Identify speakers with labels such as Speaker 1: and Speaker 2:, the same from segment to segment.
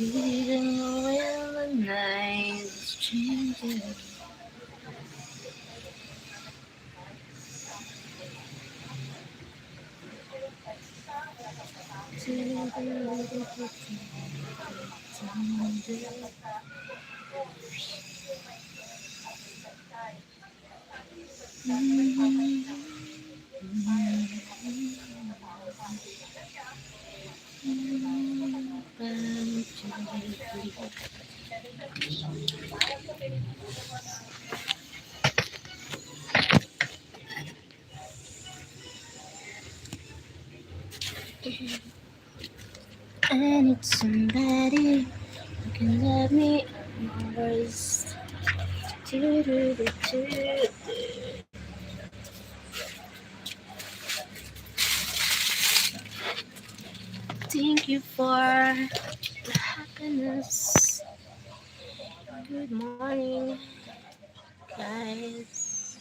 Speaker 1: Even when the night is changing. I need somebody who can love me at my worst. Thank you for the happiness. Good morning, guys.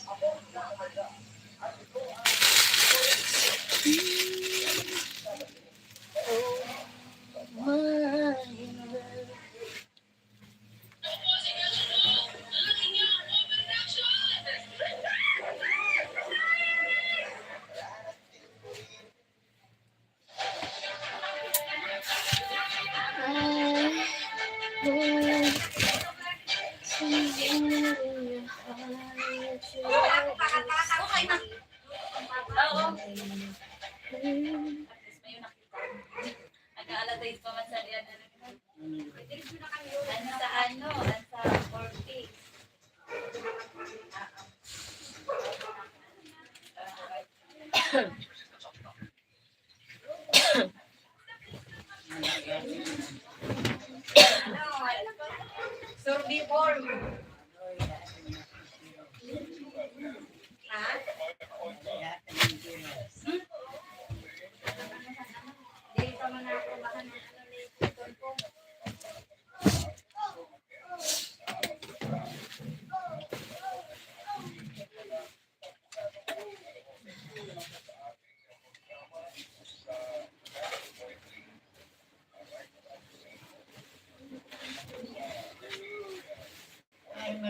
Speaker 1: Oh,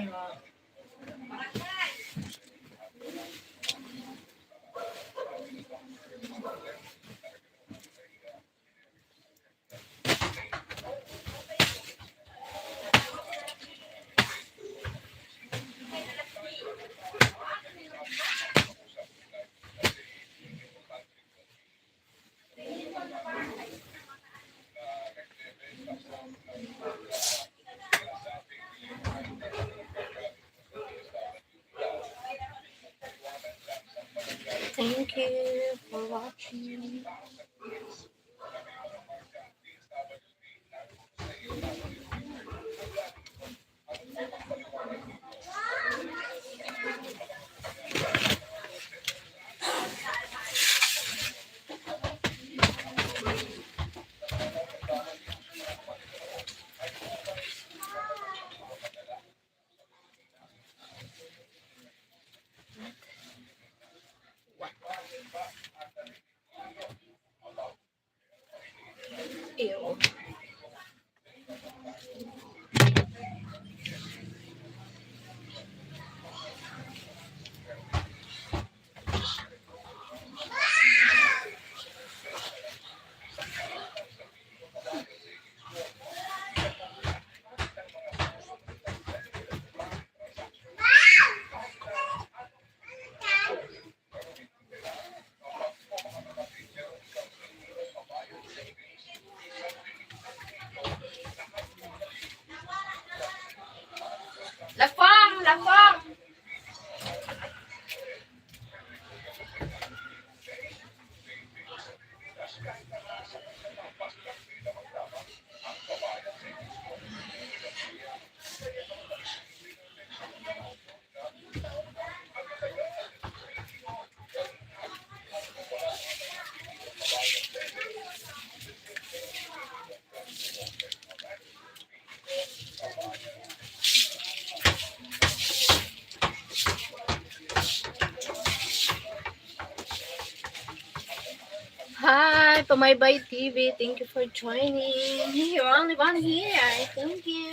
Speaker 1: my. Thank you for watching. Ew. Hi, Pamaybay TV, thank you for joining. You're only one here. Thank you.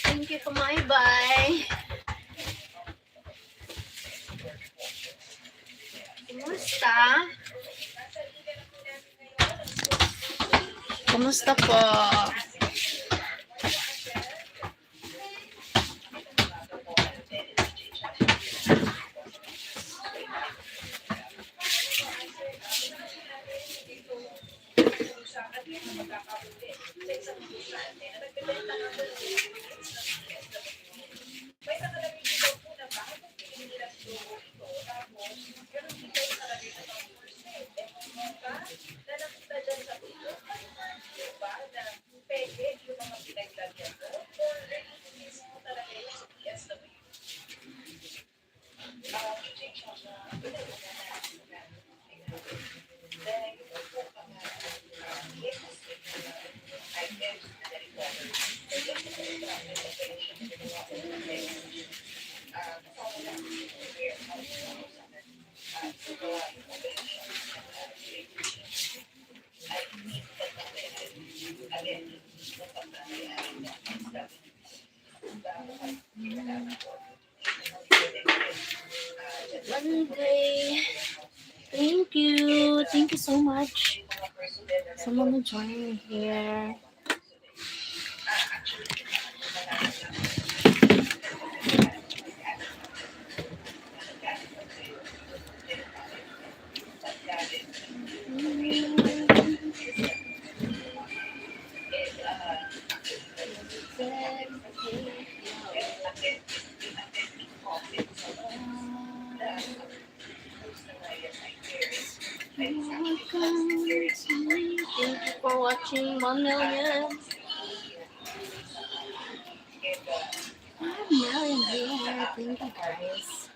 Speaker 1: Thank you, Pamaybay. Kumusta? Kumusta po? Monday. Thank you. Thank you so much. Someone joining here. Thank you for watching 1 million. 1 million here. Thank you guys.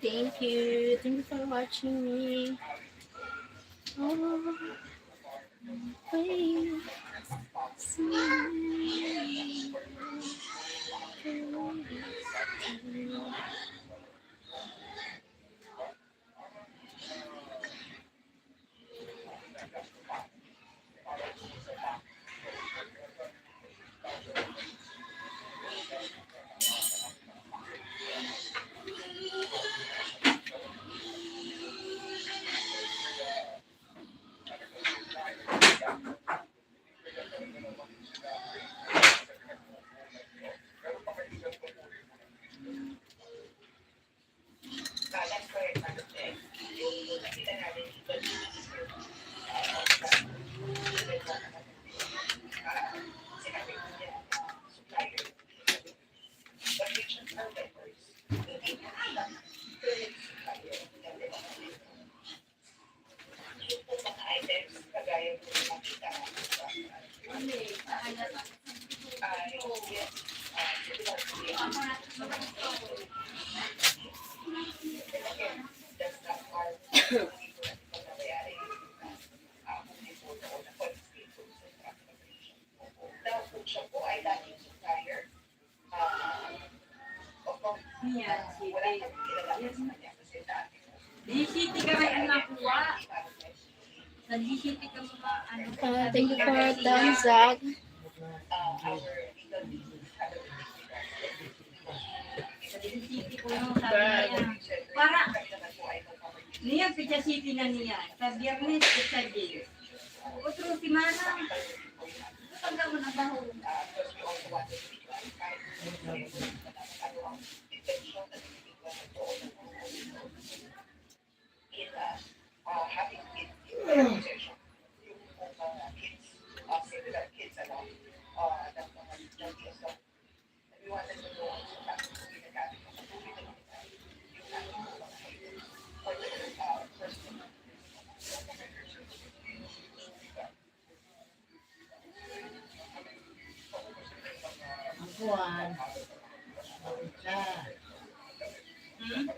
Speaker 1: Thank you. Thank you for watching me. Oh, wait. Thank you for thumbs up.
Speaker 2: Para niya Pizza City na niya. Sa Biyernes, Pizza Day. Otro simana. Tanda mo na baho. Hmm?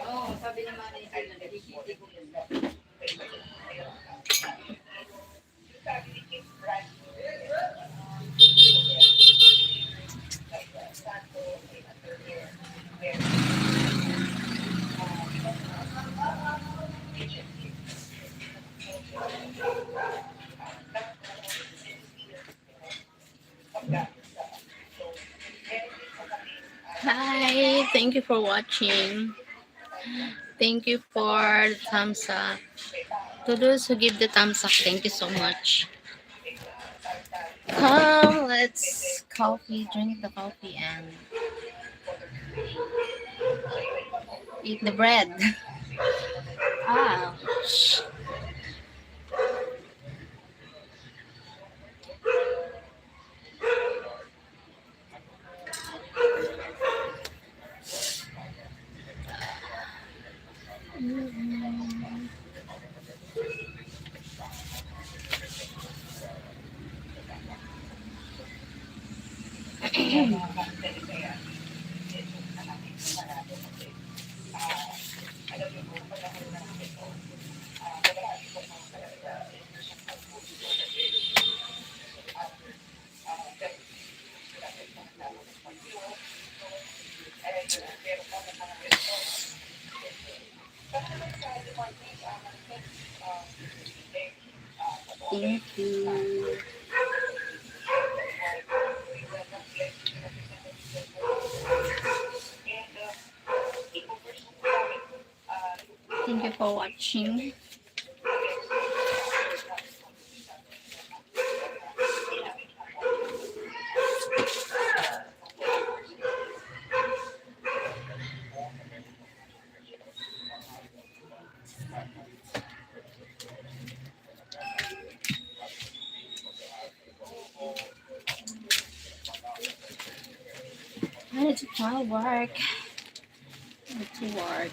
Speaker 2: Oo, sabi naman ni Sila, nakikiti ko yun.
Speaker 1: Hi, thank you for watching. Thank you for the thumbs up. To those who give the thumbs up, thank you so much. Come, let's drink the coffee and eat the bread. Ouch. Thank you. Thank you for watching. I need to try work. I need to work.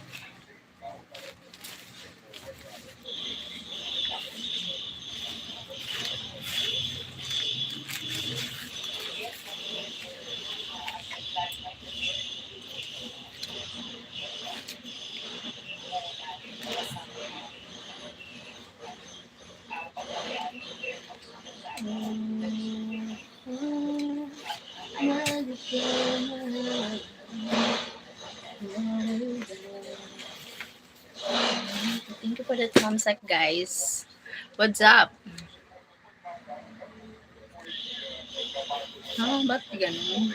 Speaker 1: Thank you for the thumbs up, guys. What's up? Ba't ganun?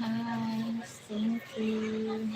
Speaker 1: Hi, thank you.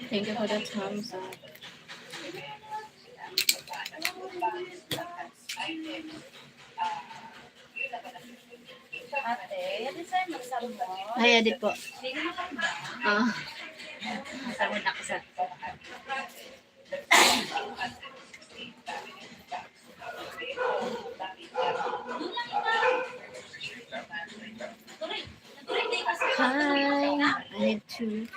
Speaker 1: Thank you for the thumbs up.
Speaker 2: Ate, resign mo mo.
Speaker 1: Ay, adi po.
Speaker 2: Sige na kayo ba?
Speaker 1: Ah,
Speaker 2: Masama na ko sa
Speaker 1: hi. I need to.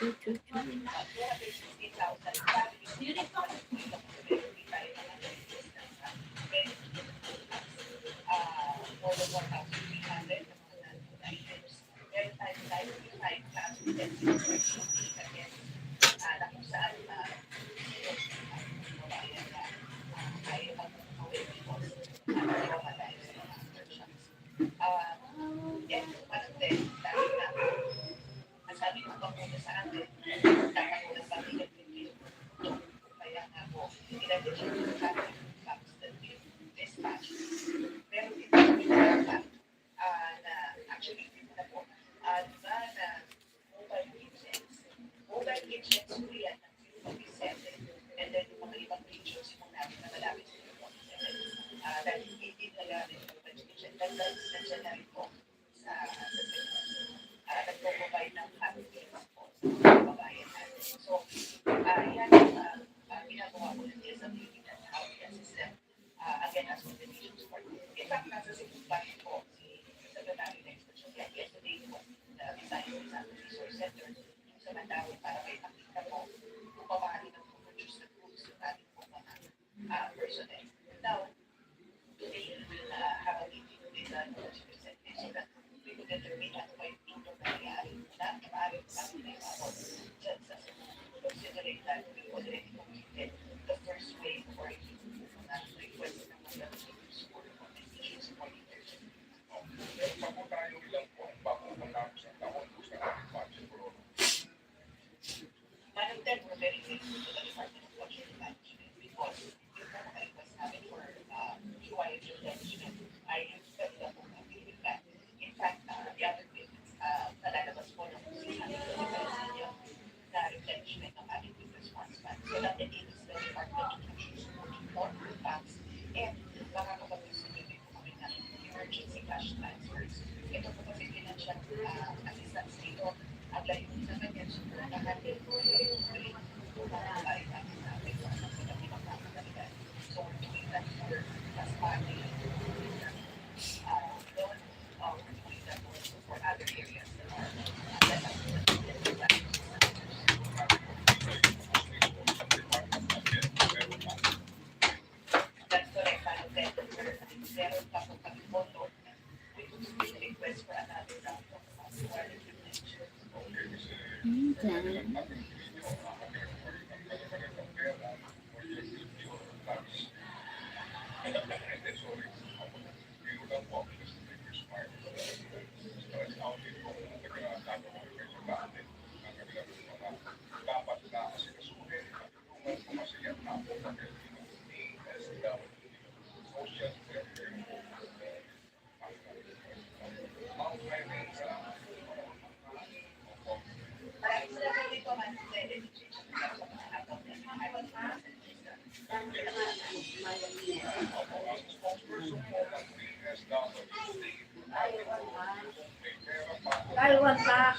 Speaker 2: Taiwan pa.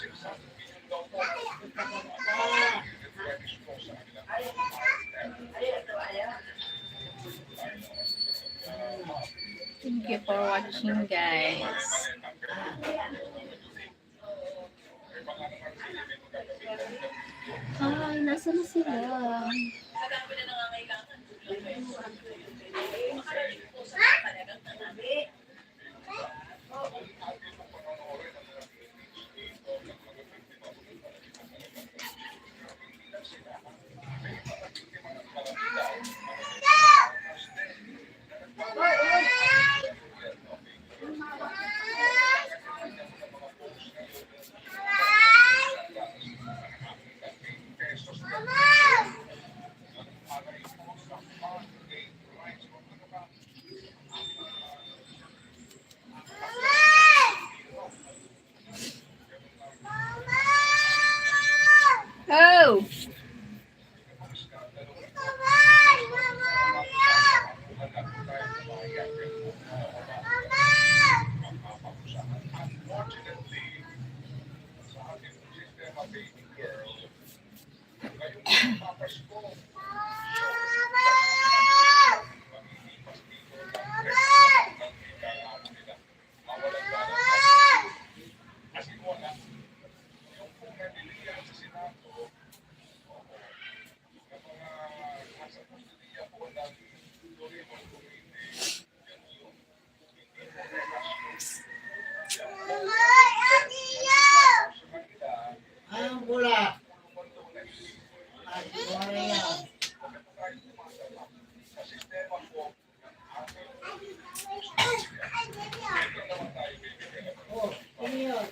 Speaker 1: Thank you for watching, guys. Ay, nasa na sila?
Speaker 3: Anong pula? Ano yan? Oh, ano yun?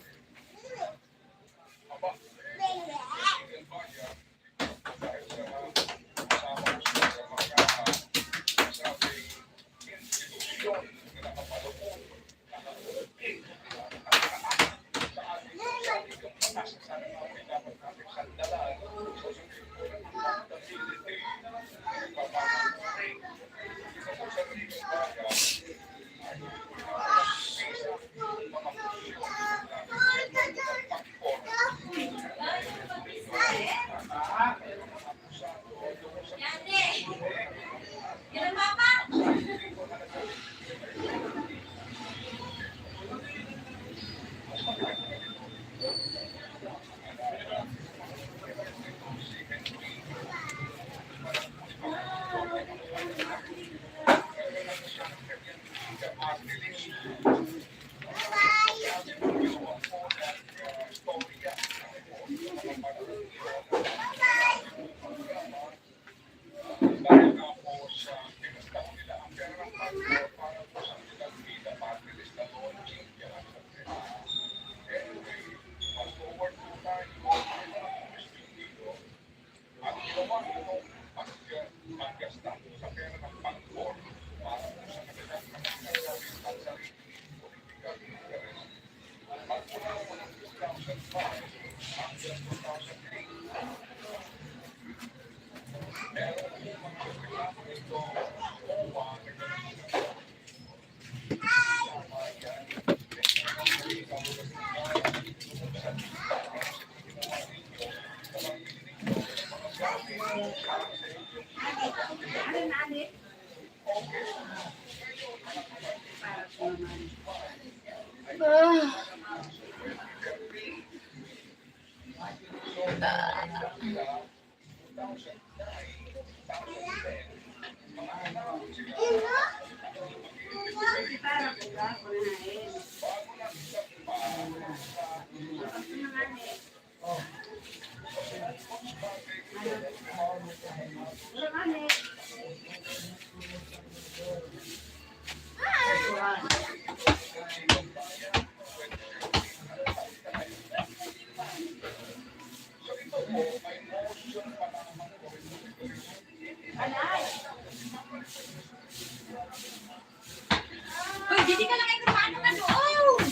Speaker 2: Uy, hindi ka lang ito paano ka doon?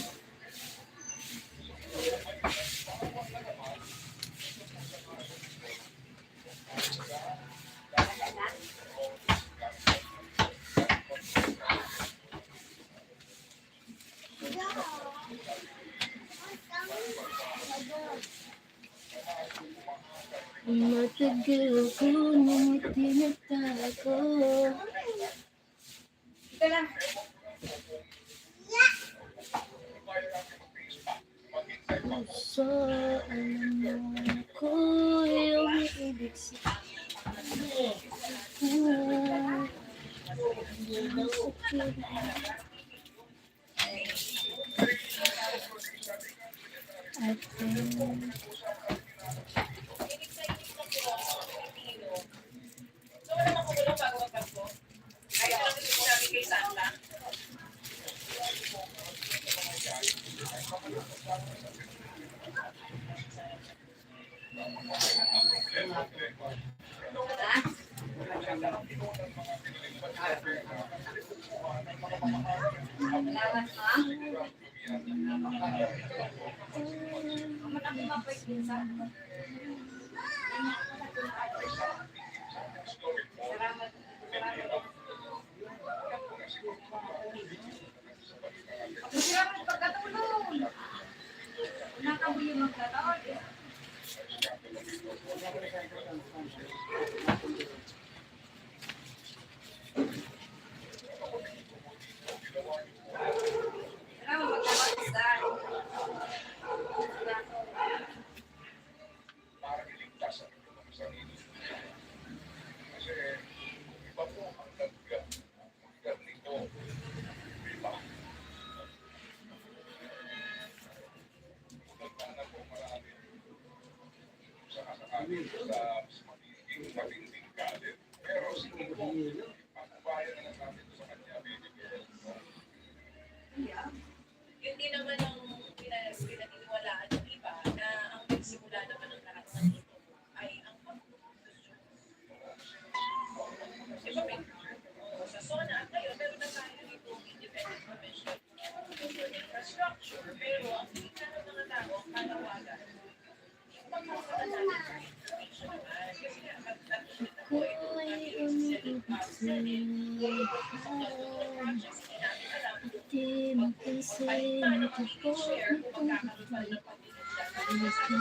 Speaker 1: Matagal ko nang tinatago.
Speaker 2: Ito lang.
Speaker 1: So, alam mo ko yung ibig sabihin. At
Speaker 2: Lawas ha? Salamat. maglalakad. Kailangan maglalakad.
Speaker 4: Yun din naman ang pinaniniwalaan ng iba na ang nagsimula naman ng lahat ng ito ay ang pagpupursyon. Diba may sa SONA at ngayon meron na tayo dito independent commission for infrastructure pero ang tingin ng mga tao ang panawagan yung pagkakaroon natin ng information naman kasi nga mag-action na po ito natin projects hindi natin alam
Speaker 1: Di mapansin
Speaker 4: paano
Speaker 1: ako
Speaker 4: i-share kung magkakaroon pa ng pag-inusya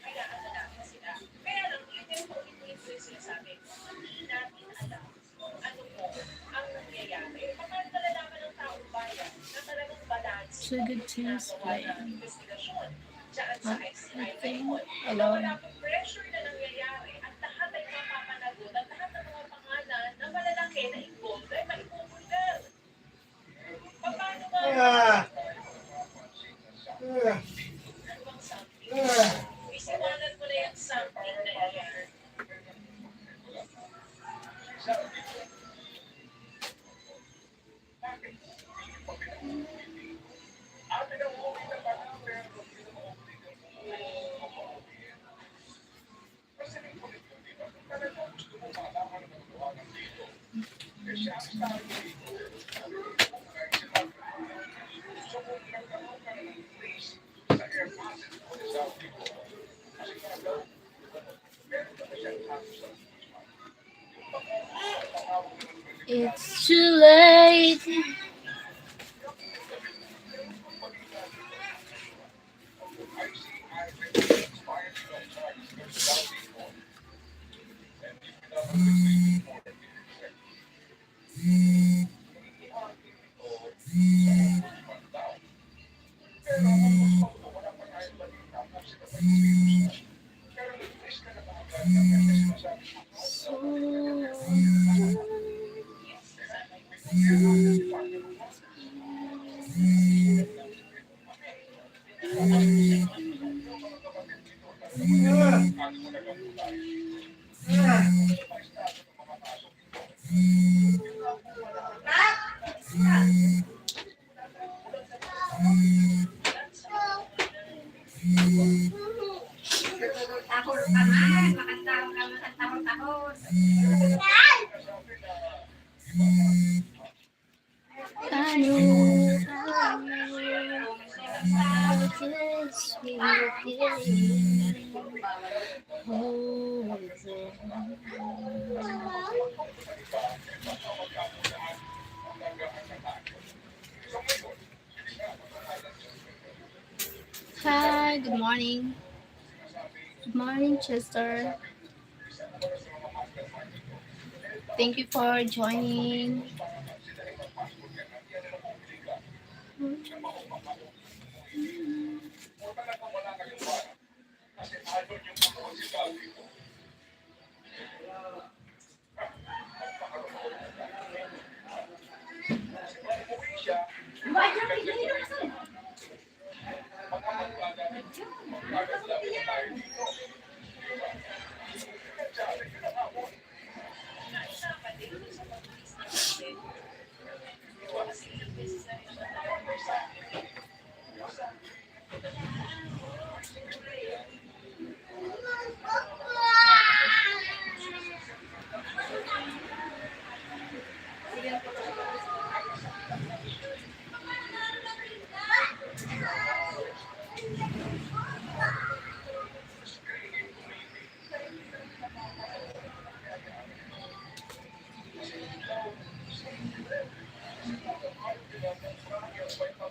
Speaker 4: kaya ano natin sila kaya lang yun ito yung sinasabi hindi natin alam ano po ang nangyayari paano nalalaman ng taong bayan na talagang balance
Speaker 1: So good to
Speaker 4: ginagawa
Speaker 1: play.
Speaker 4: ng investigasyon dyan sa ICI ngayon na
Speaker 1: Hello.
Speaker 4: wala pong pressure na nangyayari at lahat ay mapapanagot at lahat ng mga pangalan na malalaki na involved ay maipupulgar. Paano nga
Speaker 3: Ah!
Speaker 4: ano bang something? Isiwanan mo na yung something na yan.
Speaker 1: It's too late.
Speaker 2: Tahol ka man, makatahol ka man, tahol-tahol.
Speaker 1: Hi, good morning. Good morning, Chester. Thank you for joining.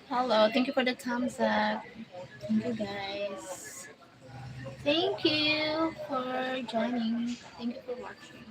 Speaker 1: Hello, thank you for the thumbs up. Thank you guys. Thank you for joining. Thank you for watching.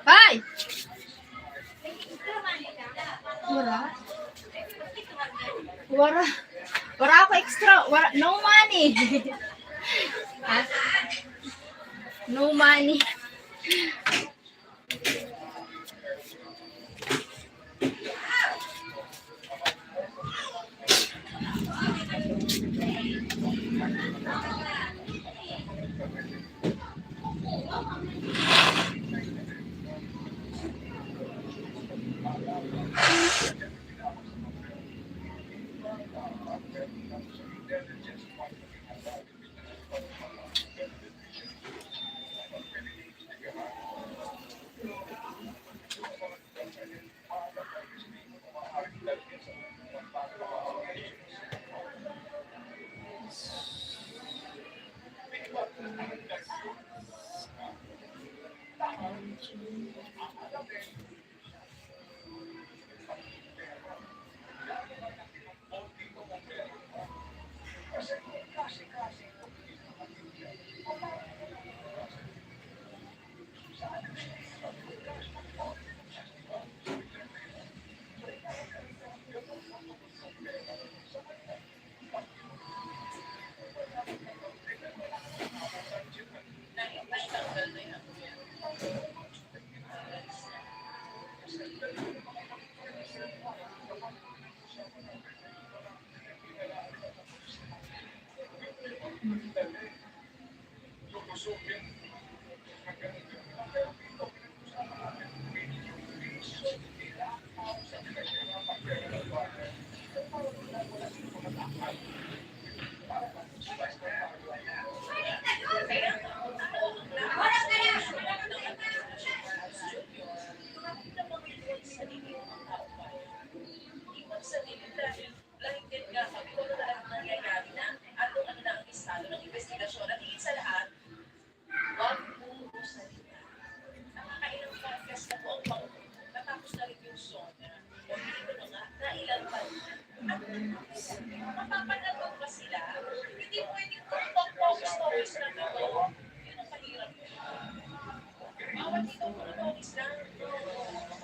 Speaker 1: Bye! Wala. Wala. Wala ako extra. Wala. No money. Ha? No money.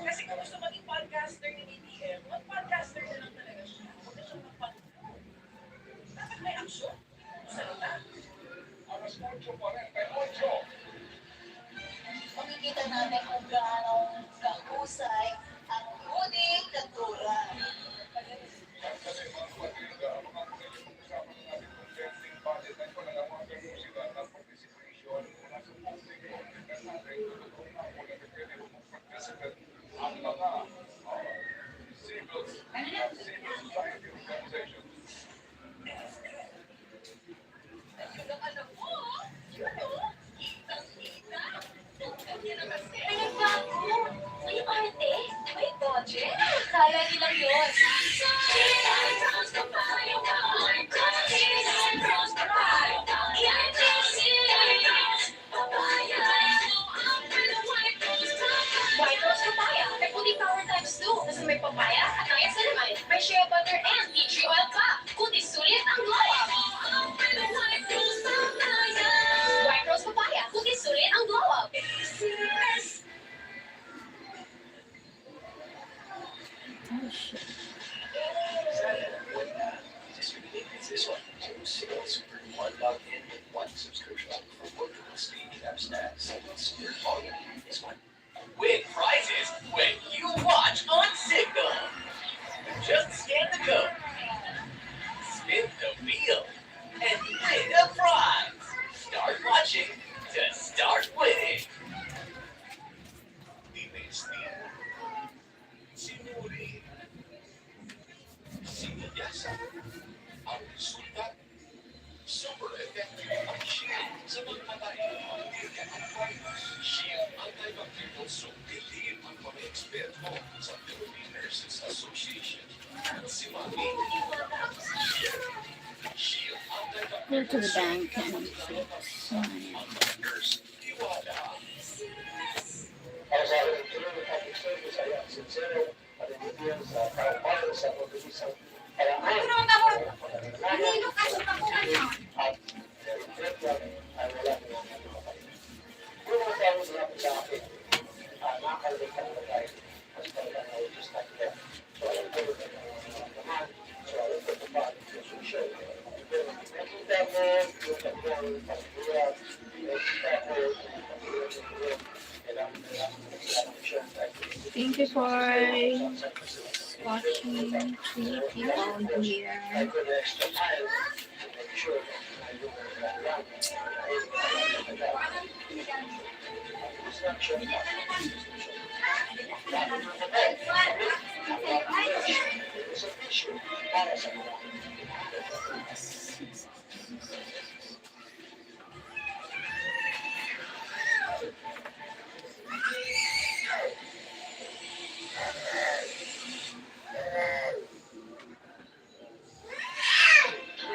Speaker 4: Kasi kung gusto maging podcaster ni BBM, mag-podcaster na lang talaga siya. Huwag na siyang magpag-vlog. Dapat may aksyon. Salita.
Speaker 5: Makikita natin kung gaano kahusay ang judikatura. Pinagbago! May arte! May budget! Kaya nilang yun! White Rose Papaya. May puting power times 2. Kasi may papaya at niacinamide. May shea butter and tea tree oil pa. Kundi sulit ang glow up. White Rose Papaya. Kundi sulit ang glow up.
Speaker 1: Oh, shit.
Speaker 6: This one, Super One log in with one subscription for multiple streaming apps snacks. Super volume is one. Win prizes when you watch on Signal. Just scan the code, spin the wheel, and win a prize. Start watching to start winning. Nurses Association at si Mami. Shield ang
Speaker 1: Go to the bank and fix mine.
Speaker 6: nurse Tiwala.
Speaker 7: Para sa akin, tuloy ng public service ay ang sincero at ibigyan sa para sa pagkakisang paraan
Speaker 2: Nilo ka sa pakuhan mo.
Speaker 7: at reflection ay wala nang natumatay. Yung mga tao na lapit sa akin, nakakalimutan ko tayo mas talaga na utos na kita. So, alam ko na naman. So, alam ko na ba yung solusyon. Pero, nakita mo yung kanyang pagbuhat, nakita mo yung pagbuhat,
Speaker 1: Thank you for watching. 3 people here.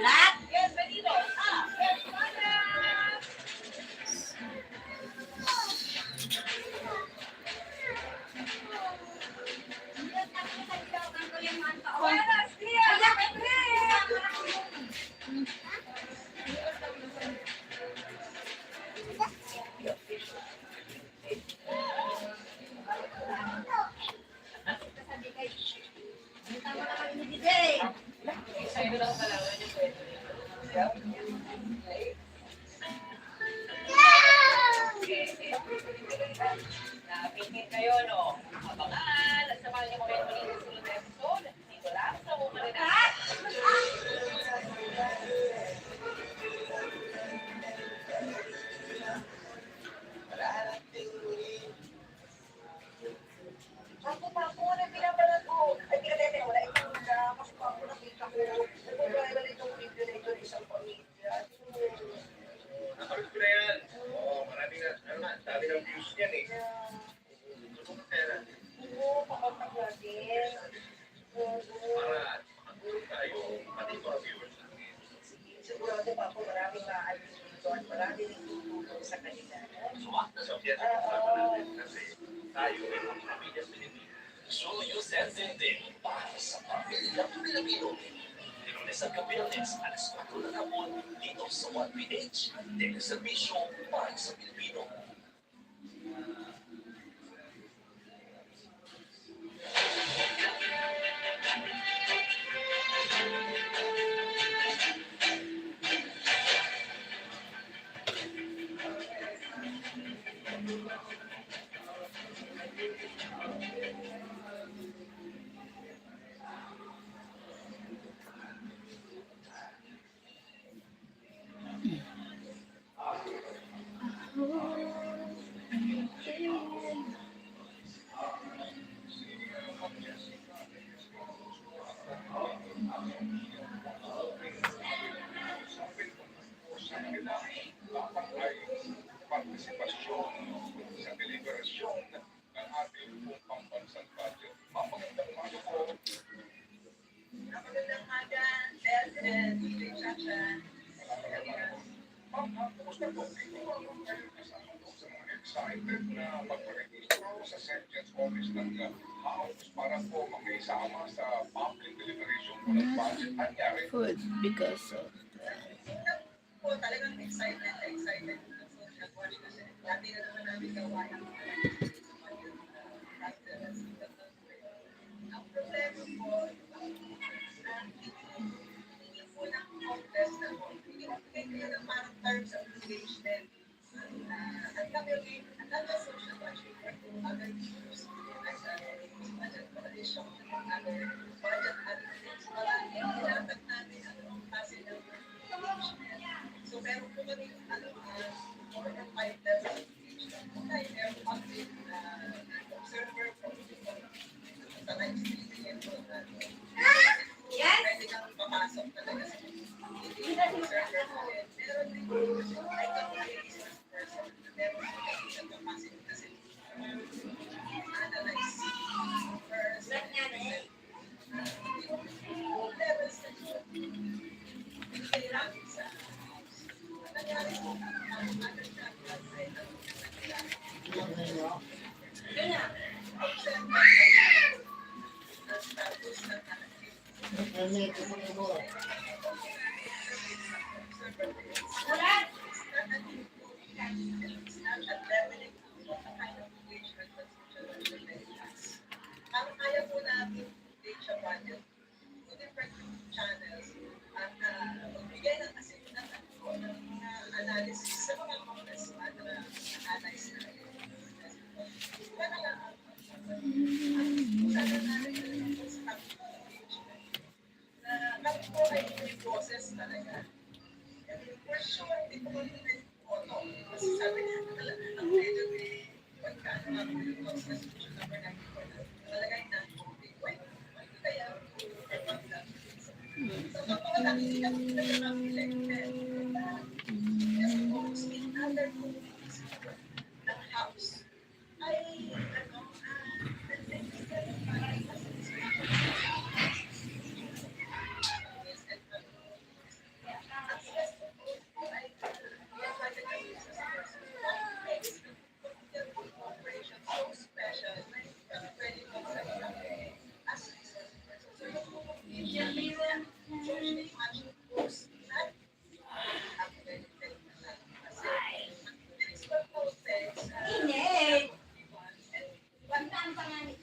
Speaker 2: Lahat.
Speaker 5: Bienvenidos a Hermana.
Speaker 2: Buenos días,
Speaker 4: Napingin kayo, no? Abangan at samahan niyo kami ulit sa susunod na episode. Dito lang sa Umalinat.
Speaker 8: Ako pa ako na pinapalag ko. Ay, pinatete ko na ito na kasi pa ako nakita ko. Nagpapalala itong video na ito ng isang pamilya.
Speaker 6: Nakawit ko na yan. Oo, maraming na, ano na, dami ng views yan eh. Gusto ko pera.
Speaker 8: Oo, pakontak natin.
Speaker 6: Para makatulong tayo, pati mga viewers natin.
Speaker 8: Sigurado pa ako maraming maaalis dito at maraming tutulong sa kanila.
Speaker 6: Suwak na sa yan ang kasama natin kasi tayo ay mga pamilya Pilipino. Suyos and Dinding para sa pamilya Pilipino. Lunes at Biyernes, alas 4 ng hapon, dito sa 1PH. Teleservisyo para sa Pilipino.
Speaker 9: partisipasyon sa deliberasyon ng ating buong pambansang budget. Mapagandang umaga po.
Speaker 8: Magandang umaga, Beth and DJ Chacha.
Speaker 9: Ma'am, kumusta po? Kayo kasama po sa mga excited na magparehistro sa Sessions Office ng House para po makisama sa public deliberation po ng budget. Anyari?
Speaker 1: Food because of
Speaker 8: Po, talagang excited na excited na po nag-watch kasi dati na naman namin gawain. Ang problema po, hindi po ng Congress na po, hindi po kayo ng parang terms of engagement. At kami rin, another social budget for other issues as a budget coalition, other budget advocates. Maraming nilapat namin ang klase ng engagement. So, meron po kami more than 5 levels of engagement. Kaya meron kami observer from sa live streaming and po na pwede kang papasok talaga sa observer po. Meron din po, ay kami resource person na meron po kami sa capacity kasi analyze first,
Speaker 3: internet mo mo.
Speaker 8: Parang kaya po namin update siya budget to different channels at magbigay ng analysis sa mga congressman na analyze natin. Kaya nga, sana natin yung staff engagement na kami po ay may process talaga. And for sure, hindi po kami nag-auto. Kasi sabi niya, ang medyo may pagkano nga po yung constitution number 94 talagay na wait, kaya so kapag nakikita ko sila sa mga elected yes, folks in other communities ng house ay
Speaker 2: Init! Bandang pa nga ni.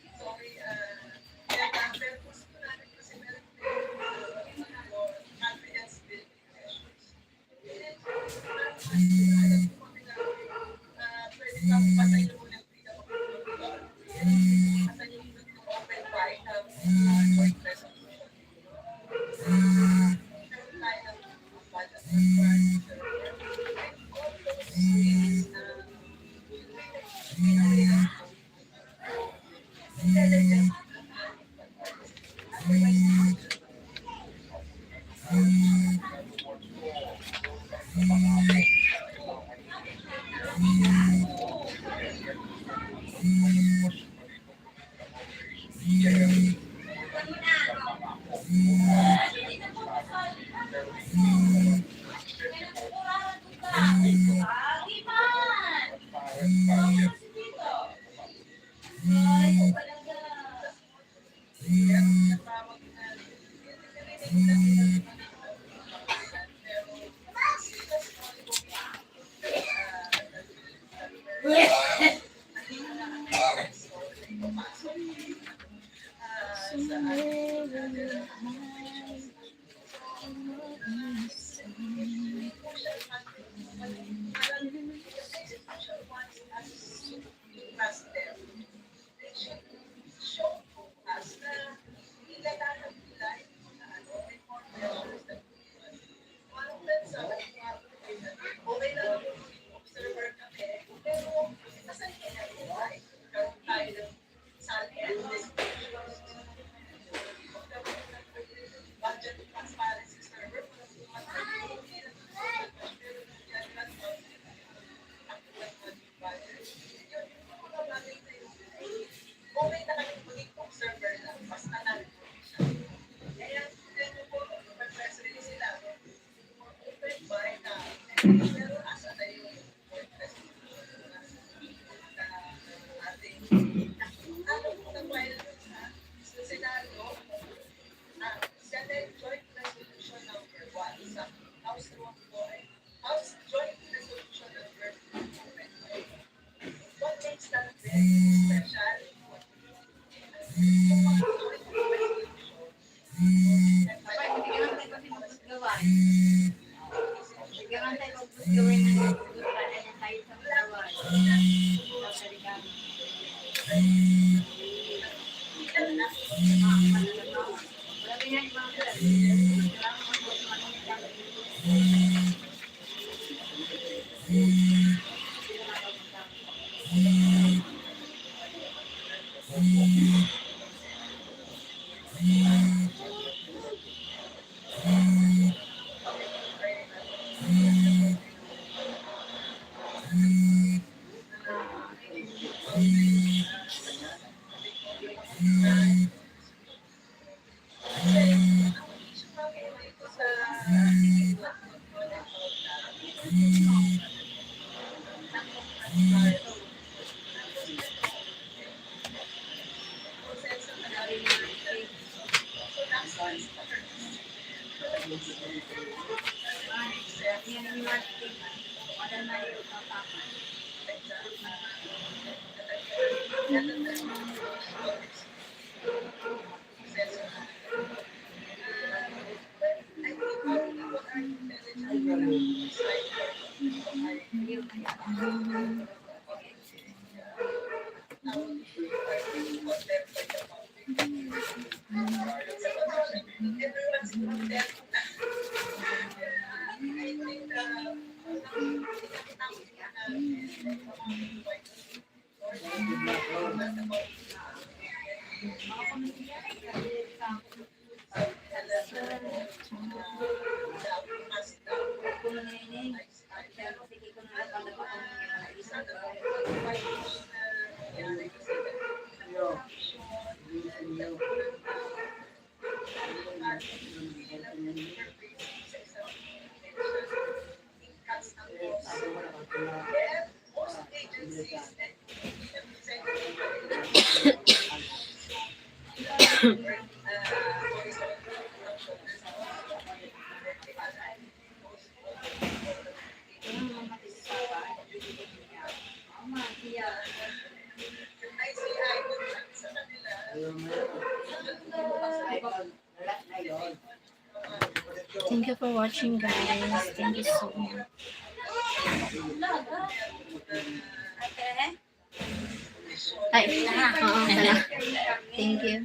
Speaker 2: Yan ang marketing. Wala na yung papa.
Speaker 1: Thank you for watching, guys. Thank you so much. Ay, oo, pala. Thank you.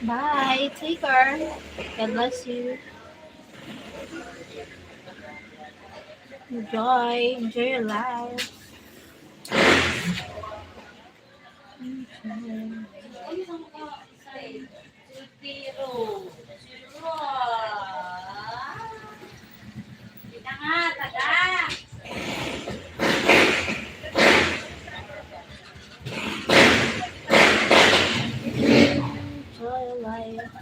Speaker 1: Bye. Take care. God bless you. Enjoy. Enjoy your life. Enjoy your life.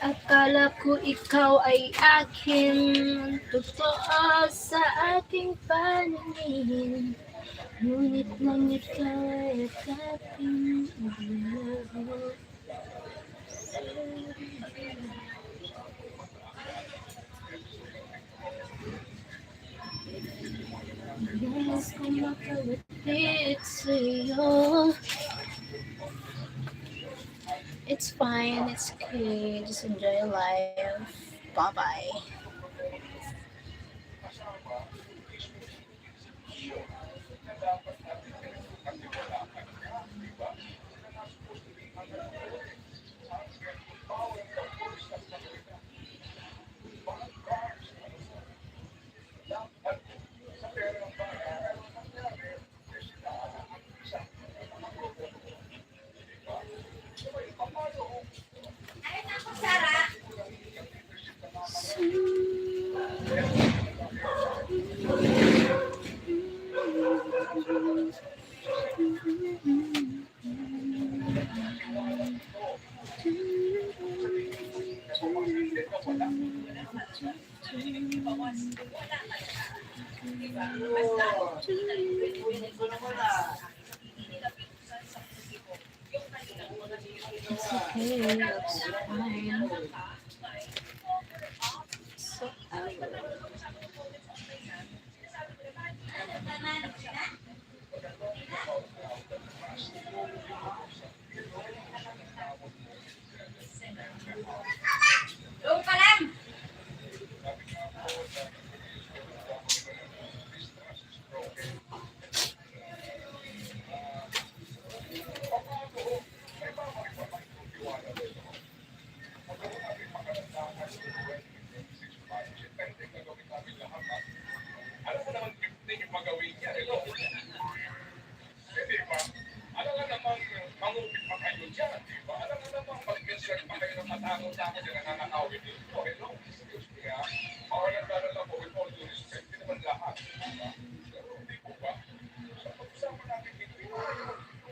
Speaker 1: Akala ko ikaw ay akin, totoo sa aking paningin. Ngunit nang ikaw ay akapin, mo. Nais ko makalapit sa'yo. It's fine, it's okay. Just enjoy your life. Bye-bye. It's okay, that's fine. So,
Speaker 2: Doon ka lang!
Speaker 9: Alam mo naman, hindi yung magawin niya. Ito. Hindi ba? Alam nga namang mangupit pa kayo dyan. Di ba? Alam nga namang mag-concern pa kayo ng matango-tango dyan ang nananawin dito. Hello, excuse me ha. Makawalan lang po with all due respect. Hindi naman lahat. Diba? Pero hindi po ba? Sa pag-usapan natin dito, ito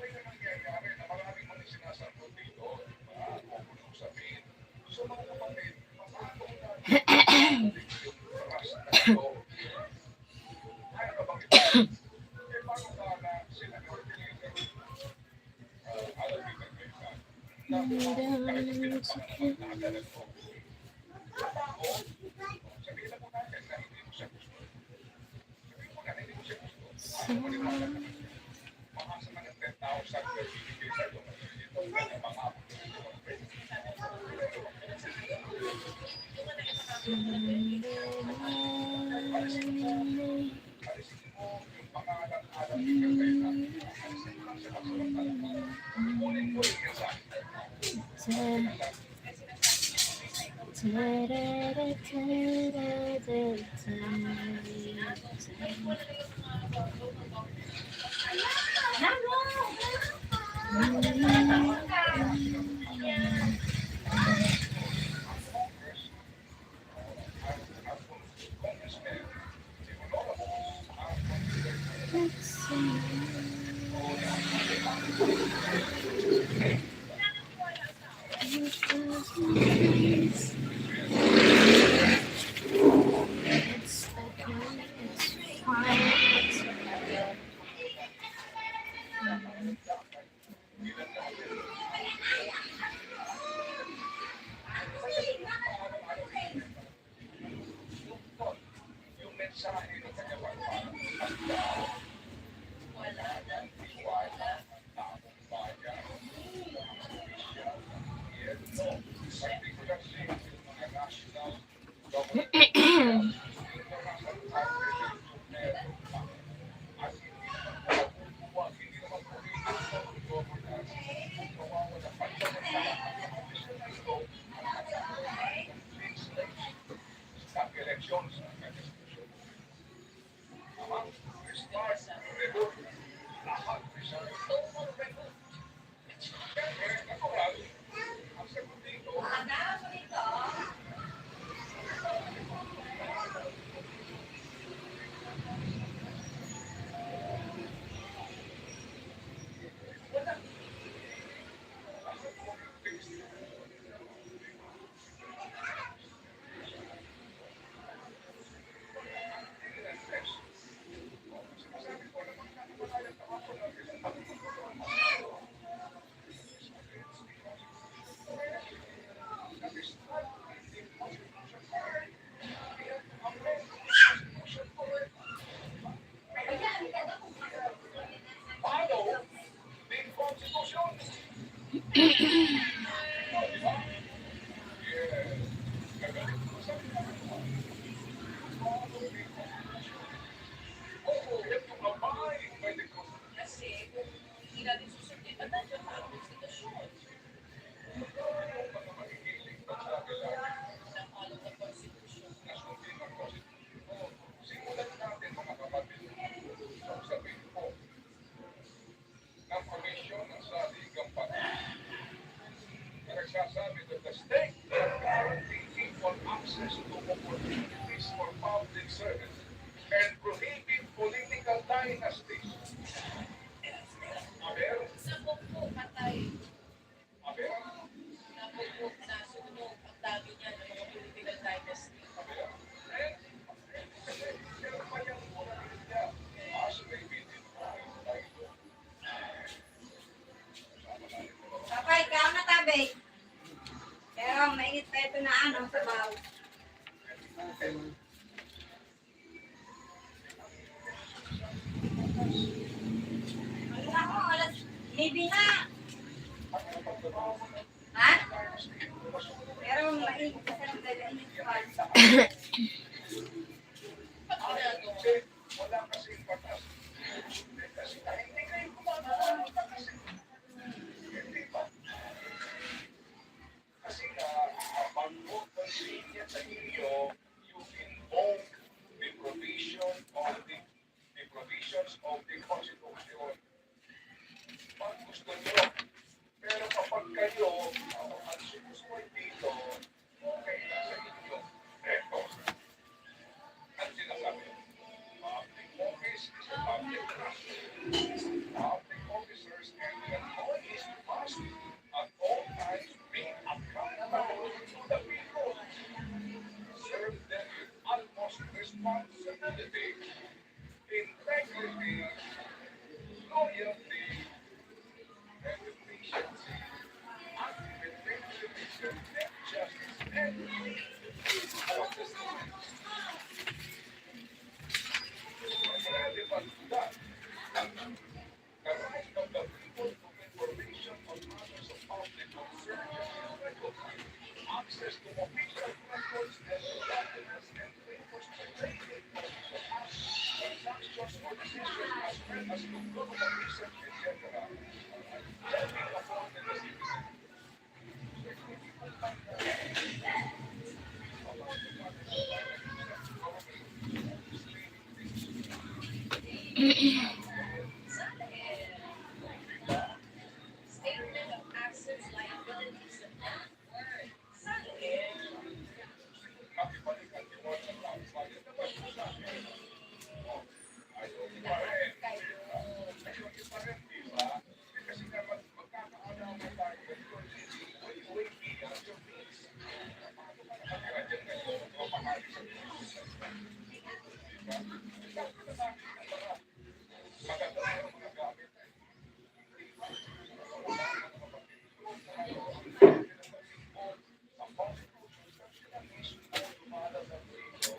Speaker 9: ay na nangyayari na maraming mga sinasagot dito. Diba? Kung gusto ko sabihin. So mga kapatid, paano natin yung trust na ito? benefit of the state that guarantee equal access to opportunities for public service and prohibit political dynasties. Aber,
Speaker 4: Napukpok patay.
Speaker 9: aber,
Speaker 4: Napukpok na sunog ang dami niya ng mga political dynasty.
Speaker 9: aber, and, kasi meron pa yung mura niya. As may bitin tayo.
Speaker 2: Papa, ikaw na tabi. Pero mainit pa ito na ano, sabaw. Ano na ako, alas 9 na. Ha? Pero mainit kasi ng mainit pa.
Speaker 9: Wala kasing batas. Kasi hindi kayo gumagawa ng batas. Hindi ba? Kasi kapag mo pansinya sa inyo, you invoke the provisions of the Constitution. Pag gusto nyo. Pero kapag kayo, ang sumusunod dito, okay na sa inyo. Eto, ang sinasabi, public office is a public trust. Public officers and employees must at all times be accountable to the people. Serve them with utmost responsibility, integrity, loyalty, and efficiency, ultimately to net justice and for the students. Relevant to that, the right of the people to information on matters of public concern is recognized. Access to official records and documents and papers pertaining to transactions or decisions as well as to government research, etc. Depending upon the citizen.
Speaker 4: Statement of assets, liabilities, and
Speaker 9: Makibalikan din mo sa taong bayan na bastusan. Ayaw niyo pa rin. Ayaw niyo pa rin, di ba? Kasi nga magkakaalaman tayo ganito. Way beyond your means. Paano ka nakatira dyan ngayon? O pahali sa Diyos. Di ba? Dapat na natin ang mga maganda na mga gamit. Hindi ba? Wala na mga pagkakita. Ang Constitution, sila mismo lumalabas dito.